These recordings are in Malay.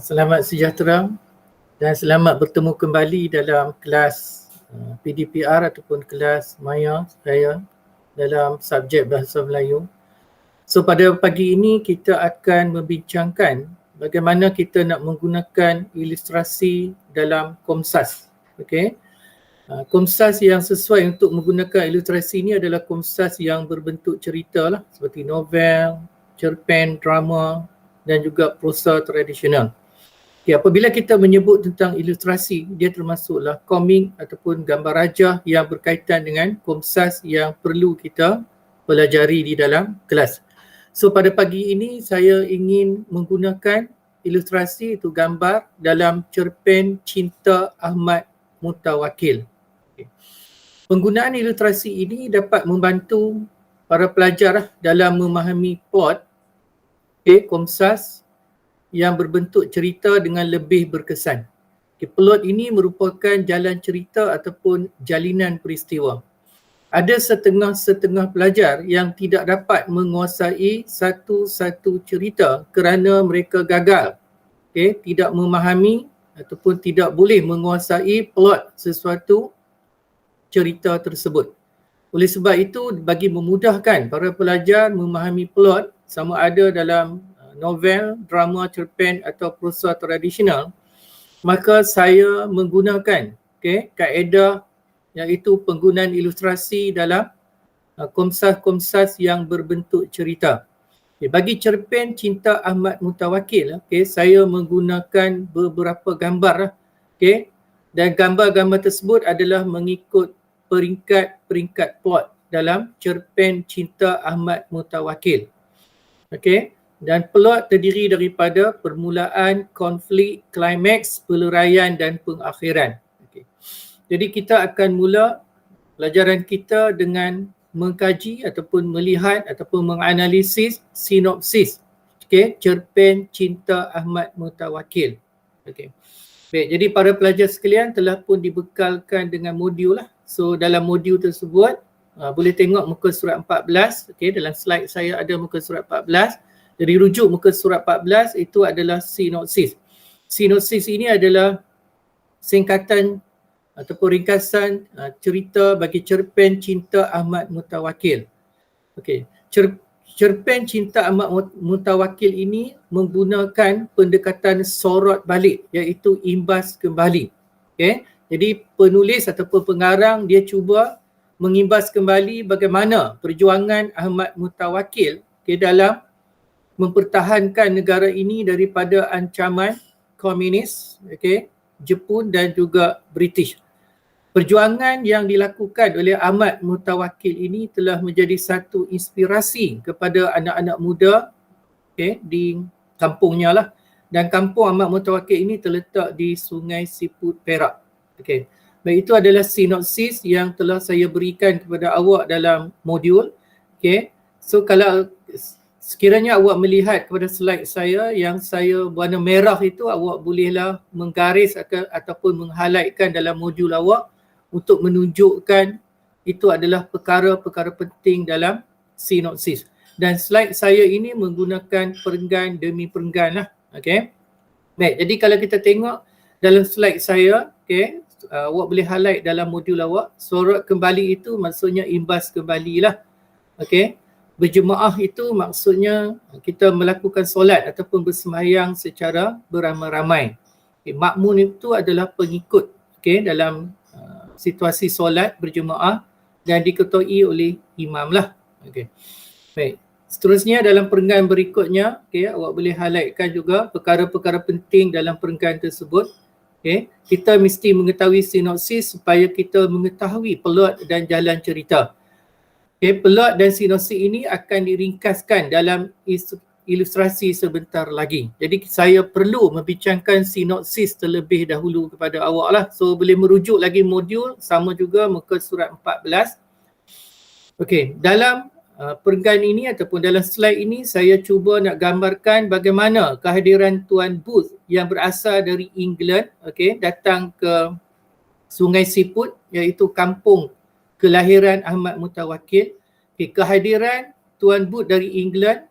Selamat sejahtera dan selamat bertemu kembali dalam kelas PDPR ataupun kelas Maya saya dalam subjek Bahasa Melayu. So pada pagi ini kita akan membincangkan bagaimana kita nak menggunakan ilustrasi dalam Komsas. Okey. Komsas yang sesuai untuk menggunakan ilustrasi ini adalah Komsas yang berbentuk cerita lah, seperti novel, cerpen, drama dan juga prosa tradisional. Okay, apabila kita menyebut tentang ilustrasi, dia termasuklah komik ataupun gambar rajah yang berkaitan dengan Komsas yang perlu kita pelajari di dalam kelas. So pada pagi ini saya ingin menggunakan ilustrasi itu gambar dalam cerpen Cinta Ahmad Mutawakil. Okay. Penggunaan ilustrasi ini dapat membantu para pelajar dalam memahami plot Komsas yang berbentuk cerita dengan lebih berkesan. Plot ini merupakan jalan cerita ataupun jalinan peristiwa. Ada setengah-setengah pelajar yang tidak dapat menguasai satu-satu cerita kerana mereka gagal, tidak memahami ataupun tidak boleh menguasai plot sesuatu cerita tersebut. Oleh sebab itu, bagi memudahkan para pelajar memahami plot sama ada dalam novel, drama, cerpen atau prosa tradisional, maka saya menggunakan kaedah iaitu penggunaan ilustrasi dalam komsas-komsas yang berbentuk cerita. Bagi cerpen Cinta Ahmad Mutawakil, saya menggunakan beberapa gambar, dan gambar-gambar tersebut adalah mengikut peringkat-peringkat plot dalam cerpen Cinta Ahmad Mutawakil. Dan plot terdiri daripada permulaan, konflik, klimaks, peleraian dan pengakhiran. Jadi kita akan mula pelajaran kita dengan mengkaji ataupun melihat ataupun menganalisis sinopsis cerpen Cinta Ahmad Mutawakil. Baik, jadi para pelajar sekalian telah pun dibekalkan dengan modul lah. So dalam modul tersebut boleh tengok muka surat 14, dalam slide saya ada muka surat 14. Jadi rujuk muka surat 14 itu adalah sinopsis. Sinopsis ini adalah singkatan ataupun ringkasan cerita bagi cerpen Cinta Ahmad Mutawakil. Cerpen Cinta Ahmad Mutawakil ini menggunakan pendekatan sorot balik, iaitu imbas kembali. Jadi penulis ataupun pengarang dia cuba mengimbas kembali bagaimana perjuangan Ahmad Mutawakil dalam mempertahankan negara ini daripada ancaman komunis, Jepun dan juga British. Perjuangan yang dilakukan oleh Ahmad Mutawakil ini telah menjadi satu inspirasi kepada anak-anak muda di kampungnya lah. Dan kampung Ahmad Mutawakil ini terletak di Sungai Siput, Perak. Baik, itu adalah sinopsis yang telah saya berikan kepada awak dalam modul. So kalau sekiranya awak melihat kepada slide saya yang saya warna merah itu, awak bolehlah menggaris ataupun meng-highlightkan dalam modul awak untuk menunjukkan itu adalah perkara-perkara penting dalam sinopsis. Dan slide saya ini menggunakan perenggan demi perenggan lah. Baik, jadi kalau kita tengok dalam slide saya, awak boleh highlight dalam modul awak. Sorot kembali itu maksudnya imbas kembalilah. Berjemaah itu maksudnya kita melakukan solat ataupun bersembahyang secara beramai-ramai. Makmun itu adalah pengikut dalam situasi solat berjemaah dan diketuai oleh imam lah. Baik. Seterusnya dalam perenggan berikutnya, awak boleh highlightkan juga perkara-perkara penting dalam perenggan tersebut. Kita mesti mengetahui sinopsis supaya kita mengetahui plot dan jalan cerita. Plot dan sinopsis ini akan diringkaskan dalam ilustrasi sebentar lagi. Jadi saya perlu membincangkan sinopsis terlebih dahulu kepada awak lah. So boleh merujuk lagi modul sama juga muka surat 14. Dalam perenggan ini ataupun dalam slide ini saya cuba nak gambarkan bagaimana kehadiran Tuan Booth yang berasal dari England datang ke Sungai Siput, iaitu kampung kelahiran Ahmad Mutawakil. Kehadiran Tuan Booth dari England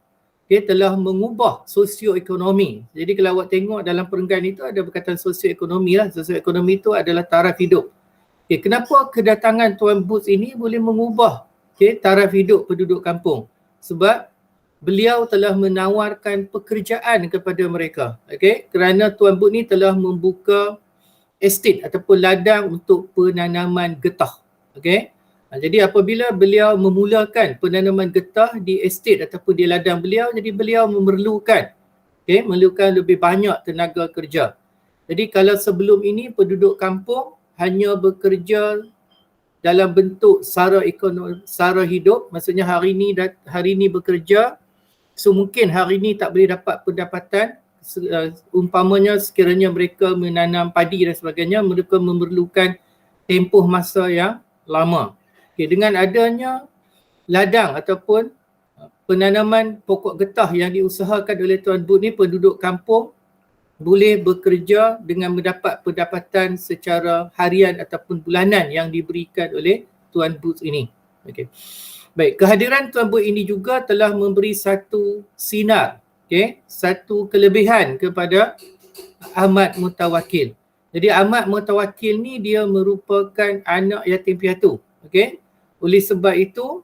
telah mengubah sosioekonomi. Jadi kalau awak tengok dalam perenggan itu ada berkaitan sosioekonomi lah. Sosioekonomi itu adalah taraf hidup. Kenapa kedatangan Tuan Boots ini boleh mengubah taraf hidup penduduk kampung? Sebab beliau telah menawarkan pekerjaan kepada mereka. Kerana Tuan Boots ni telah membuka estate ataupun ladang untuk penanaman getah. Jadi apabila beliau memulakan penanaman getah di estate ataupun di ladang beliau, jadi beliau memerlukan lebih banyak tenaga kerja. Jadi kalau sebelum ini penduduk kampung hanya bekerja dalam bentuk sara ekonomi, sara hidup, maksudnya hari ini bekerja, so mungkin hari ini tak boleh dapat pendapatan, umpamanya sekiranya mereka menanam padi dan sebagainya, mereka memerlukan tempoh masa yang lama. Dengan adanya ladang ataupun penanaman pokok getah yang diusahakan oleh Tuan Boots ni, penduduk kampung boleh bekerja dengan mendapat pendapatan secara harian ataupun bulanan yang diberikan oleh Tuan Boots ini. Baik, kehadiran Tuan Boots ini juga telah memberi satu sinar, satu kelebihan kepada Ahmad Mutawakkil. Jadi Ahmad Mutawakkil ni dia merupakan anak yatim piatu. Oleh sebab itu,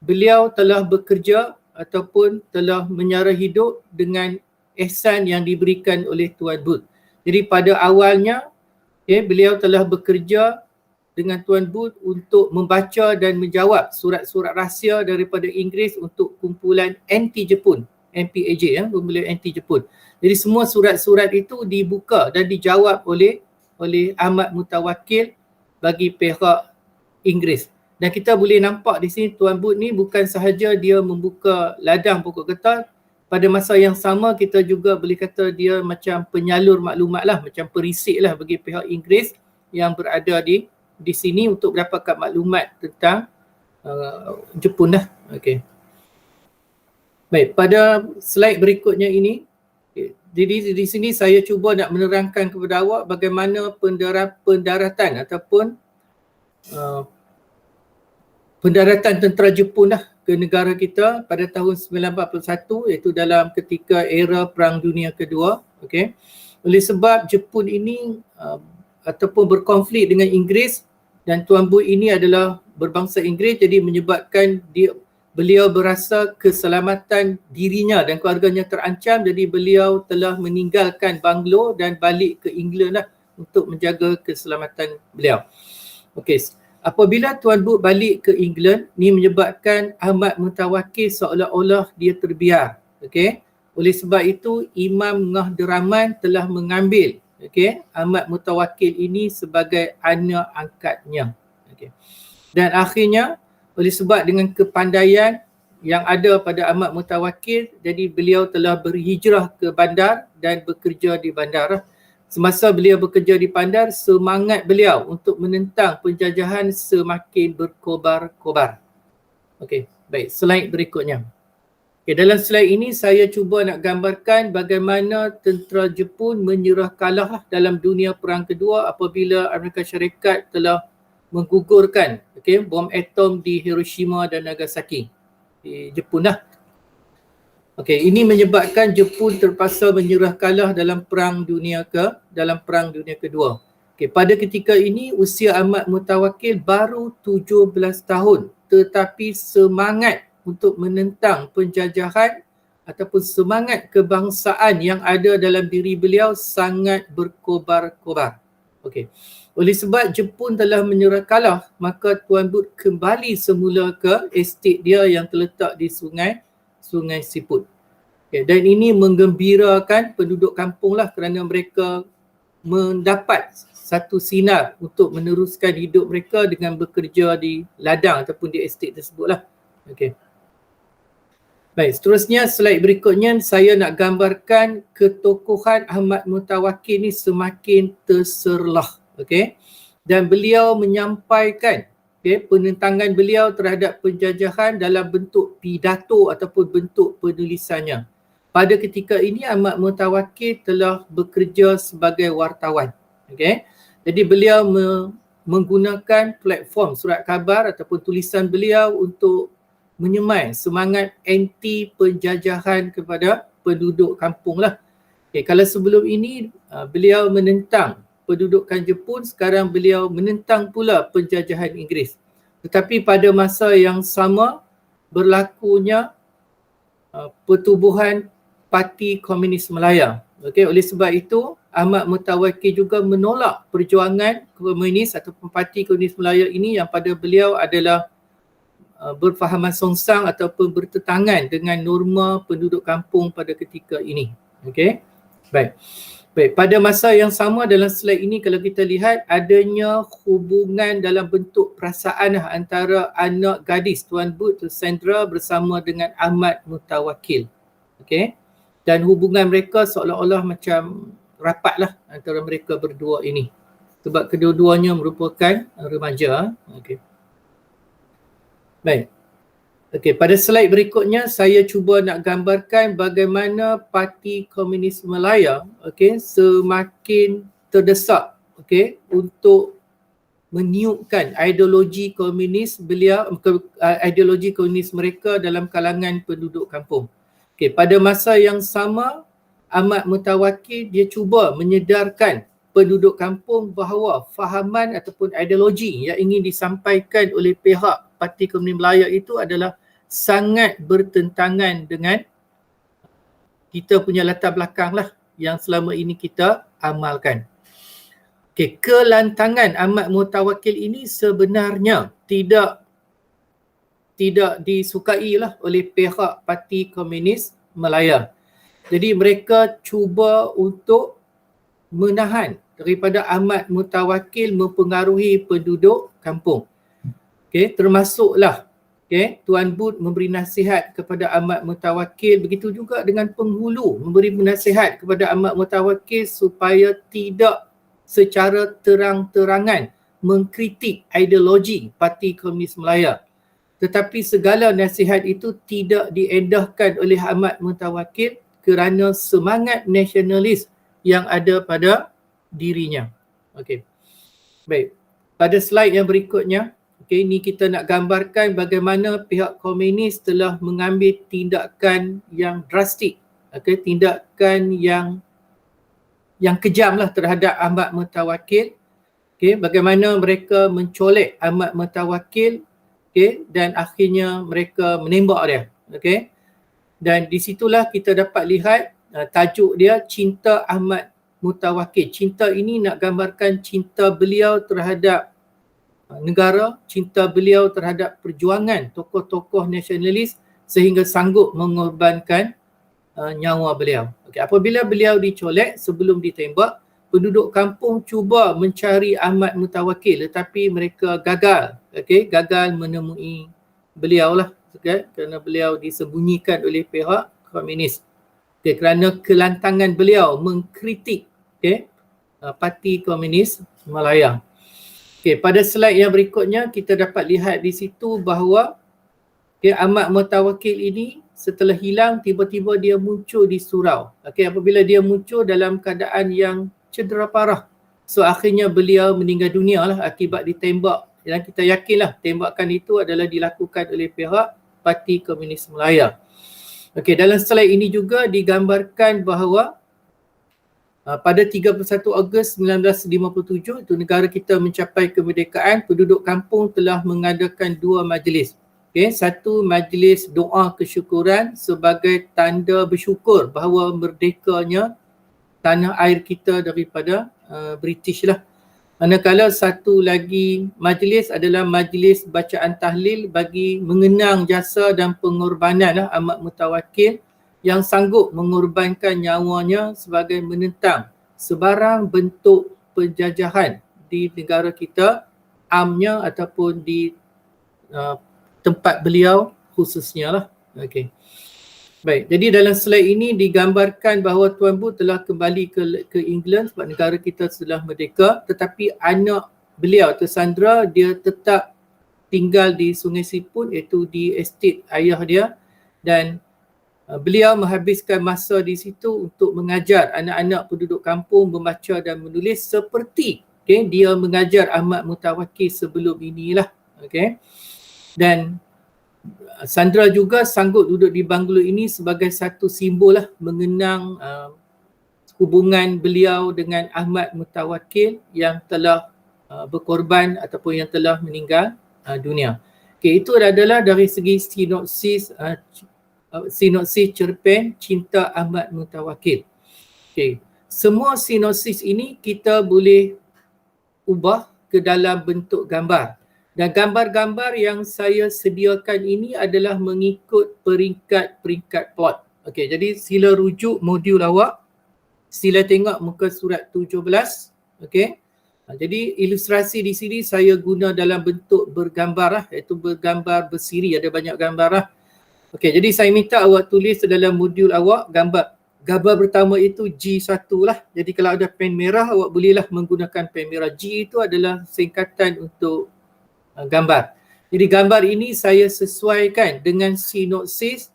beliau telah bekerja ataupun telah menyara hidup dengan ihsan yang diberikan oleh Tuan Boots. Jadi pada awalnya, beliau telah bekerja dengan Tuan Boots untuk membaca dan menjawab surat-surat rahsia daripada Inggeris untuk kumpulan anti-Jepun, MPAJ, kumpulan anti-Jepun. Jadi semua surat-surat itu dibuka dan dijawab oleh Ahmad Mutawakkil bagi pihak Inggeris. Dan kita boleh nampak di sini Tuan Boots ni bukan sahaja dia membuka ladang pokok getah, pada masa yang sama kita juga boleh kata dia macam penyalur maklumat lah, macam perisik lah bagi pihak Inggeris yang berada di sini untuk mendapatkan maklumat tentang Jepun lah. Baik, pada slide berikutnya ini, di sini saya cuba nak menerangkan kepada awak bagaimana pendaratan ataupun pendaratan tentera Jepun ke negara kita pada tahun 1941, iaitu dalam ketika era Perang Dunia Kedua. Oleh sebab Jepun ini ataupun berkonflik dengan Inggeris, dan Tuan Boots ini adalah berbangsa Inggeris, jadi menyebabkan beliau berasa keselamatan dirinya dan keluarganya terancam, jadi beliau telah meninggalkan Banglo dan balik ke England untuk menjaga keselamatan beliau. Apabila Tuan Boots balik ke England, ni menyebabkan Ahmad Mutawakkil seolah-olah dia terbiar. Oleh sebab itu Imam Ngah Deraman telah mengambil Ahmad Mutawakkil ini sebagai anak angkatnya. Dan akhirnya oleh sebab dengan kepandaian yang ada pada Ahmad Mutawakkil, jadi beliau telah berhijrah ke bandar dan bekerja di bandar. Semasa beliau bekerja di bandar, semangat beliau untuk menentang penjajahan semakin berkobar-kobar. Baik, slide berikutnya. Dalam slide ini saya cuba nak gambarkan bagaimana tentera Jepun menyerah kalah dalam dunia Perang Kedua apabila Amerika Syarikat telah menggugurkan bom atom di Hiroshima dan Nagasaki di Jepun ini menyebabkan Jepun terpaksa menyerah kalah dalam Perang Dunia Kedua. Pada ketika ini usia Ahmad Mutawakkil baru 17 tahun, tetapi semangat untuk menentang penjajahan ataupun semangat kebangsaan yang ada dalam diri beliau sangat berkobar-kobar. Oleh sebab Jepun telah menyerah kalah, maka Tuan Boots kembali semula ke estate dia yang terletak di Sungai Siput. Dan ini menggembirakan penduduk kampung kerana mereka mendapat satu sinar untuk meneruskan hidup mereka dengan bekerja di ladang ataupun di estate tersebut Baik, seterusnya slide berikutnya saya nak gambarkan ketokohan Ahmad Mutawakkil ni semakin terserlah. Dan beliau menyampaikan penentangan beliau terhadap penjajahan dalam bentuk pidato ataupun bentuk penulisannya. Pada ketika ini Ahmad Mutawakkil telah bekerja sebagai wartawan. Jadi beliau menggunakan platform surat khabar ataupun tulisan beliau untuk menyemai semangat anti penjajahan kepada penduduk kampung lah. Okay, kalau sebelum ini beliau menentang pendudukan Jepun, sekarang beliau menentang pula penjajahan Inggeris. Tetapi pada masa yang sama berlakunya pertubuhan Parti Komunis Malaya. Okey, oleh sebab itu Ahmad Mutawakkil juga menolak perjuangan komunis ataupun Parti Komunis Malaya ini yang pada beliau adalah berfahaman songsang ataupun bertentangan dengan norma penduduk kampung pada ketika ini. Okey. Baik. Pada masa yang sama dalam slide ini kalau kita lihat adanya hubungan dalam bentuk perasaan antara anak gadis Tuan Boot Sandra bersama dengan Ahmad Mutawakkil. Okey. Dan hubungan mereka seolah-olah macam rapatlah antara mereka berdua ini. Sebab kedua-duanya merupakan remaja. Okey. Baik. Okey, pada slide berikutnya saya cuba nak gambarkan bagaimana Parti Komunis Malaya semakin terdesak untuk meniupkan ideologi komunis ideologi komunis mereka dalam kalangan penduduk kampung. Okey, pada masa yang sama Ahmad Mutawakkil dia cuba menyedarkan penduduk kampung bahawa fahaman ataupun ideologi yang ingin disampaikan oleh pihak Parti Komunis Malaya itu adalah sangat bertentangan dengan kita punya latar belakang lah yang selama ini kita amalkan. Okay, kelantangan Ahmad Mutawakkil ini sebenarnya tidak disukai lah oleh pihak Parti Komunis Malaya. Jadi mereka cuba untuk menahan daripada Ahmad Mutawakkil mempengaruhi penduduk kampung. Okay, termasuklah Tuan Boot memberi nasihat kepada Ahmad Mutawakkil, begitu juga dengan penghulu memberi nasihat kepada Ahmad Mutawakkil supaya tidak secara terang-terangan mengkritik ideologi Parti Komunis Malaya. Tetapi segala nasihat itu tidak diendahkan oleh Ahmad Mutawakkil kerana semangat nasionalis yang ada pada dirinya. Okey. Baik. Pada slide yang berikutnya, ini kita nak gambarkan bagaimana pihak komunis telah mengambil tindakan yang drastik, tindakan yang kejam lah terhadap Ahmad Mutawakkil. Bagaimana mereka mencolek Ahmad Mutawakkil, dan akhirnya mereka menembak dia. Dan di situlah kita dapat lihat tajuk dia Cinta Ahmad Mutawakkil. Cinta ini nak gambarkan cinta beliau terhadap negara, cinta beliau terhadap perjuangan tokoh-tokoh nasionalis sehingga sanggup mengorbankan nyawa beliau. Apabila beliau dicolek sebelum ditembak, penduduk kampung cuba mencari Ahmad Mutawakkil tetapi mereka gagal. Gagal menemui beliau lah, kerana beliau disembunyikan oleh pihak komunis. Kerana kelantangan beliau mengkritik Parti Komunis Malaya. Pada slide yang berikutnya kita dapat lihat di situ bahawa Ahmad Mutawakkil ini setelah hilang tiba-tiba dia muncul di surau. Apabila dia muncul dalam keadaan yang cedera parah. So akhirnya beliau meninggal dunia lah akibat ditembak. Dan kita yakinlah tembakan itu adalah dilakukan oleh pihak Parti Komunis Malaya. Dalam slide ini juga digambarkan bahawa pada 31 Ogos 1957 itu negara kita mencapai kemerdekaan, penduduk kampung telah mengadakan dua majlis. Satu majlis doa kesyukuran sebagai tanda bersyukur bahawa merdekanya tanah air kita daripada British lah. Manakala satu lagi majlis adalah majlis bacaan tahlil bagi mengenang jasa dan pengorbanan Ahmad Mutawakkil yang sanggup mengorbankan nyawanya sebagai menentang sebarang bentuk penjajahan di negara kita, amnya ataupun di tempat beliau khususnya lah. Baik, jadi dalam slide ini digambarkan bahawa Tuan Boot telah kembali ke England sebab negara kita telah merdeka, tetapi anak beliau Sandra dia tetap tinggal di Sungai Sipun iaitu di estate ayah dia, dan beliau menghabiskan masa di situ untuk mengajar anak-anak penduduk kampung membaca dan menulis seperti dia mengajar Ahmad Mutawakkil sebelum inilah. Dan Sandra juga sanggup duduk di banglo ini sebagai satu simbol lah mengenang hubungan beliau dengan Ahmad Mutawakkil yang telah berkorban ataupun yang telah meninggal dunia. Okay, itu adalah dari segi sinopsis cerpen Cinta Ahmad Mutawakkil. Okay. Semua sinopsis ini kita boleh ubah ke dalam bentuk gambar. Dan gambar-gambar yang saya sediakan ini adalah mengikut peringkat-peringkat plot. Okey, jadi sila rujuk modul awak. Sila tengok muka surat 17. Okey. Jadi ilustrasi di sini saya guna dalam bentuk bergambar lah, iaitu bergambar bersiri, ada banyak gambar lah. Okey, jadi saya minta awak tulis dalam modul awak gambar pertama itu G1 lah. Jadi kalau ada pen merah, awak bolehlah menggunakan pen merah. G itu adalah singkatan untuk gambar. Jadi gambar ini saya sesuaikan dengan sinopsis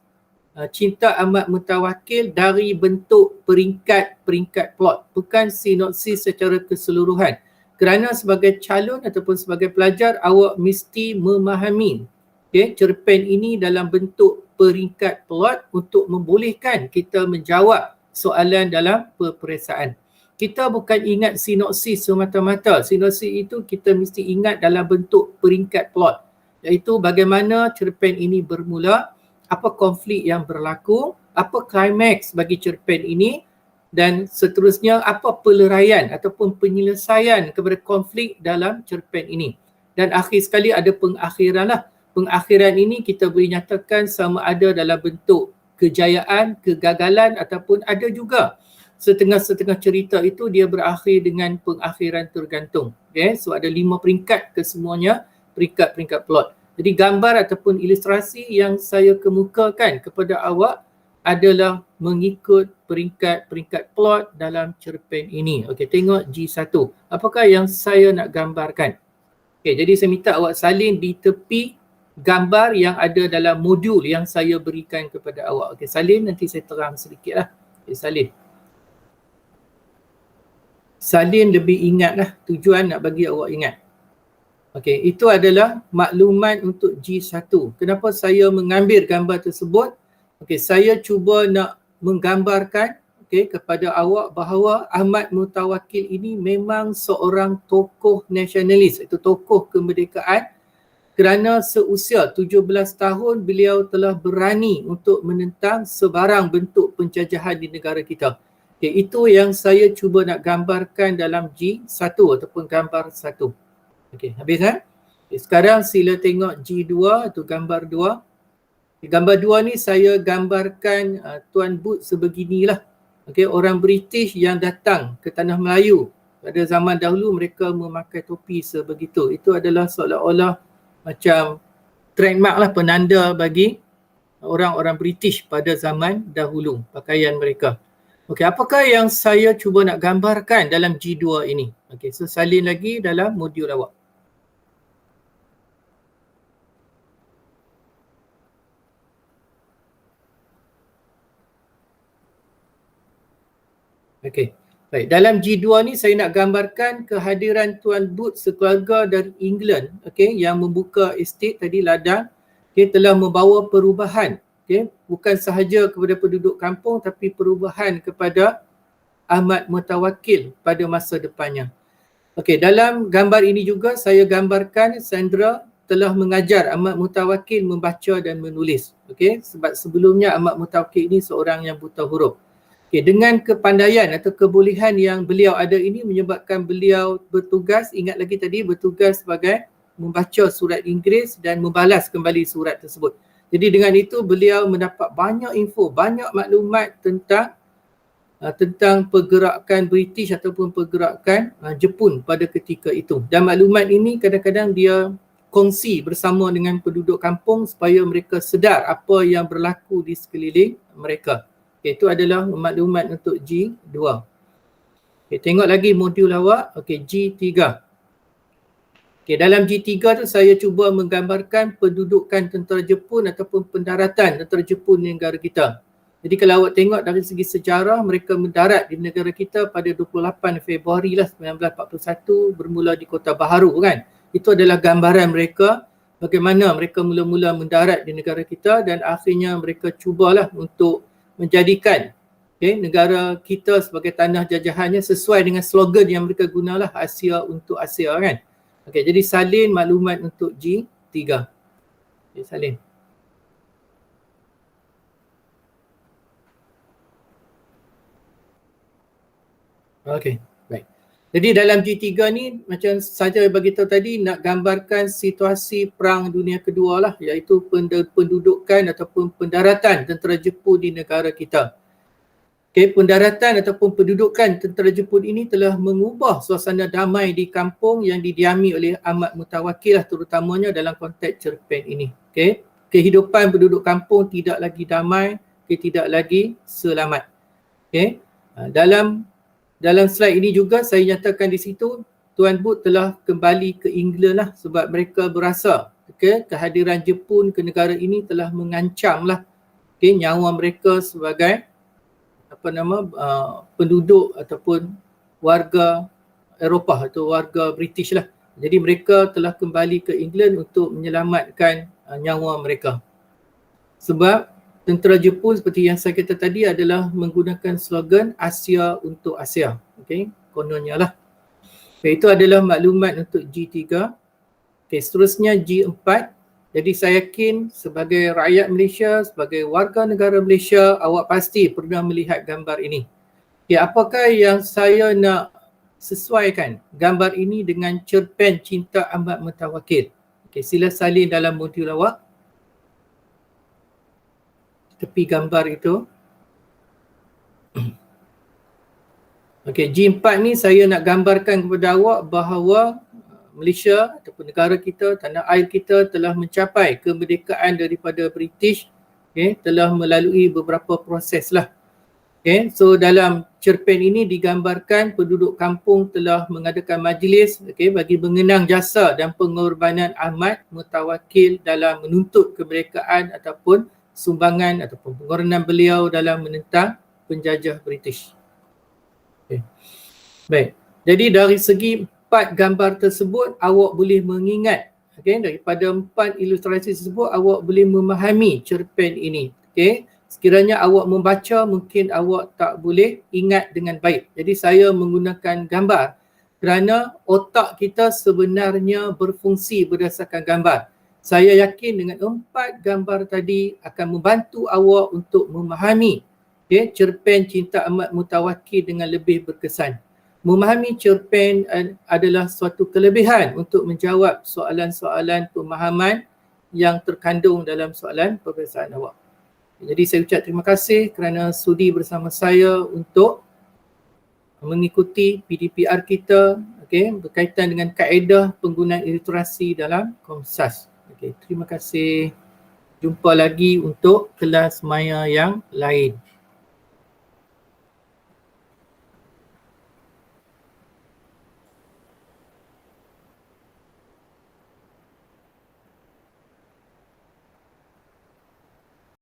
Cinta Ahmad Mutawakkil dari bentuk peringkat-peringkat plot, bukan sinopsis secara keseluruhan. Kerana sebagai calon ataupun sebagai pelajar, awak mesti memahami cerpen ini dalam bentuk peringkat plot untuk membolehkan kita menjawab soalan dalam peperiksaan. Kita bukan ingat sinopsis semata-mata. Sinopsis itu kita mesti ingat dalam bentuk peringkat plot, iaitu bagaimana cerpen ini bermula, apa konflik yang berlaku, apa klimaks bagi cerpen ini, dan seterusnya apa peleraian ataupun penyelesaian kepada konflik dalam cerpen ini. Dan akhir sekali ada pengakhiran lah. Pengakhiran ini kita boleh nyatakan sama ada dalam bentuk kejayaan, kegagalan ataupun ada juga setengah-setengah cerita itu dia berakhir dengan pengakhiran tergantung. Okay? So ada 5 peringkat kesemuanya, peringkat-peringkat plot. Jadi gambar ataupun ilustrasi yang saya kemukakan kepada awak adalah mengikut peringkat-peringkat plot dalam cerpen ini. Okey, tengok G1. Apakah yang saya nak gambarkan? Okey, jadi saya minta awak salin di tepi gambar yang ada dalam modul yang saya berikan kepada awak. Okey, salin, nanti saya terang sedikit lah. Okey, salin. Salin lebih ingatlah, tujuan nak bagi awak ingat. Okey, itu adalah maklumat untuk G1. Kenapa saya mengambil gambar tersebut? Okey, saya cuba nak menggambarkan kepada awak bahawa Ahmad Mutawakkil ini memang seorang tokoh nasionalis, itu tokoh kemerdekaan, kerana seusia 17 tahun beliau telah berani untuk menentang sebarang bentuk penjajahan di negara kita. Okay, itu yang saya cuba nak gambarkan dalam G1 ataupun gambar 1. Okey, habis kan? Okay, sekarang sila tengok G2 atau gambar 2. Okay, gambar 2 ni saya gambarkan Tuan Booth sebeginilah. Okey, orang British yang datang ke tanah Melayu. Pada zaman dahulu mereka memakai topi sebegitu. Itu adalah seolah-olah macam trademark lah, penanda bagi orang-orang British pada zaman dahulu, pakaian mereka. Okey, apakah yang saya cuba nak gambarkan dalam G2 ini? Okey, so salin lagi dalam modul awak. Okey, baik. Dalam G2 ni saya nak gambarkan kehadiran Tuan Booth sekeluarga dari England, okey, yang membuka estate tadi, ladang, okey, telah membawa perubahan. Okay, bukan sahaja kepada penduduk kampung tapi perubahan kepada Ahmad Mutawakkil pada masa depannya. Okey, dalam gambar ini juga saya gambarkan Sandra telah mengajar Ahmad Mutawakkil membaca dan menulis. Okey, sebab sebelumnya Ahmad Mutawakkil ini seorang yang buta huruf. Okey, dengan kepandaian atau kebolehan yang beliau ada ini menyebabkan beliau bertugas, ingat lagi tadi, bertugas sebagai membaca surat Inggeris dan membalas kembali surat tersebut. Jadi dengan itu beliau mendapat banyak info, banyak maklumat tentang pergerakan British ataupun pergerakan Jepun pada ketika itu. Dan maklumat ini kadang-kadang dia kongsi bersama dengan penduduk kampung supaya mereka sedar apa yang berlaku di sekeliling mereka. Okay, itu adalah maklumat untuk G2. Okay, tengok lagi modul awak. Okay, G3. Okay, dalam G3 tu saya cuba menggambarkan pendudukan tentera Jepun ataupun pendaratan tentera Jepun di negara kita. Jadi kalau awak tengok dari segi sejarah, mereka mendarat di negara kita pada 28 Februari lah 1941 bermula di Kota Baharu kan. Itu adalah gambaran mereka bagaimana mereka mula-mula mendarat di negara kita dan akhirnya mereka cubalah untuk menjadikan negara kita sebagai tanah jajahannya sesuai dengan slogan yang mereka gunalah, Asia untuk Asia kan. Jadi salin maklumat untuk G3. Salin. Okey, baik. Jadi dalam G3 ni macam saja bagi tahu tadi nak gambarkan situasi Perang Dunia Kedua lah, iaitu pendudukan ataupun pendaratan tentera Jepun di negara kita. Pendaratan ataupun pendudukan tentera Jepun ini telah mengubah suasana damai di kampung yang didiami oleh Ahmad Mutawakkil lah, terutamanya dalam konteks cerpen ini. Kehidupan penduduk kampung tidak lagi damai, tidak lagi selamat. Dalam slide ini juga saya nyatakan di situ Tuan Booth telah kembali ke England lah sebab mereka berasa kehadiran Jepun ke negara ini telah mengancam lah nyawa mereka sebagai penduduk ataupun warga Eropah atau warga British lah. Jadi mereka telah kembali ke England untuk menyelamatkan nyawa mereka. Sebab tentera Jepun seperti yang saya kata tadi adalah menggunakan slogan Asia untuk Asia. Kononnya lah. Itu adalah maklumat untuk G3. Seterusnya G4. Jadi saya yakin sebagai rakyat Malaysia, sebagai warga negara Malaysia, awak pasti pernah melihat gambar ini. Apakah yang saya nak sesuaikan gambar ini dengan cerpen Cinta Ahmad Mutawakkil? Sila salin dalam modul awak. Tepi gambar itu. G4 ni saya nak gambarkan kepada awak bahawa Malaysia ataupun negara kita, tanah air kita telah mencapai kemerdekaan daripada British, telah melalui beberapa proses lah. So dalam cerpen ini digambarkan penduduk kampung telah mengadakan majlis bagi mengenang jasa dan pengorbanan Ahmad Mutawakkil dalam menuntut kemerdekaan ataupun sumbangan ataupun pengorbanan beliau dalam menentang penjajah British. Baik, jadi dari segi 4 gambar tersebut awak boleh mengingat, daripada 4 ilustrasi tersebut awak boleh memahami cerpen ini. Sekiranya awak membaca mungkin awak tak boleh ingat dengan baik. Jadi saya menggunakan gambar kerana otak kita sebenarnya berfungsi berdasarkan gambar. Saya yakin dengan 4 gambar tadi akan membantu awak untuk memahami cerpen Cinta Ahmad Mutawakkil dengan lebih berkesan. Memahami cerpen adalah suatu kelebihan untuk menjawab soalan-soalan pemahaman yang terkandung dalam soalan peperiksaan awak. Jadi saya ucap terima kasih kerana sudi bersama saya untuk mengikuti PDPR kita berkaitan dengan kaedah penggunaan iliterasi dalam Komsas. Terima kasih. Jumpa lagi untuk kelas maya yang lain.